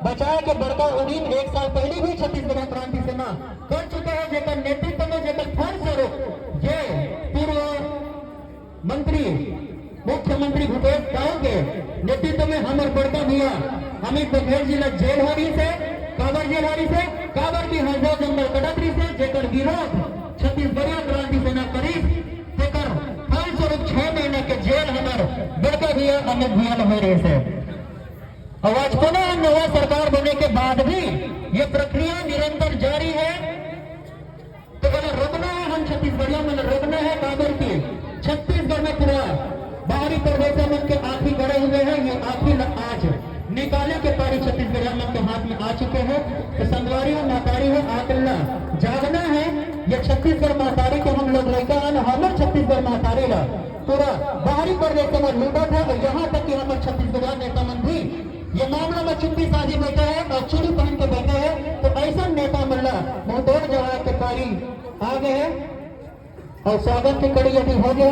बचाए के बड़का उड़ीन 1 साल पहले भी छत्तीसगढ़ क्रांति सेना कर चुके हैं, जेकर नेतृत्व में जेकर फलस्वरूप ये पूर्व मंत्री मुख्यमंत्री भूपेश गांव के नेतृत्व में हमारे बड़का भैया अमित बघेल जिला जेल हो रही से काबर जेल हो रही से काबर की हजारों जंगल कटकरी से जेकर विरोध छत्तीसगढ़ क्रांति सेना करी तेकर फलस्वरूप 6 महीने के जेल हमारे बड़का भैया अमित भैया हो रही से। आज पुनः नवा सरकार बनने के बाद भी ये प्रक्रिया निरंतर जारी है। तो बोला रोकना है, हम छत्तीसगढ़ियों में रोकना है काबर की छत्तीसगढ़ में पूरा बाहरी प्रदेश मन के आंखी गड़े हुए हैं। ये आंखी आज निकाले के पारी छत्तीसगढ़ मन के हाथ में आ चुके हैं। तो संगवारी हो मातारी हो आकल्ला जागना है। ये छत्तीसगढ़ मातारी को हम लोग लेकर आना, हमारे छत्तीसगढ़ मातारी ला पूरा बाहरी प्रदेश में लूटा था। और यहाँ तक कि हमारे छत्तीसगढ़ नेता मन भी ये मामला में चुप्पी साझी बैठा है और चूड़ी पहन के बैठा है। तो ऐसा नेता मिलना मुंह तोड़ जवाब के पारी आ गए और स्वागत की कड़ी यदि हो गया।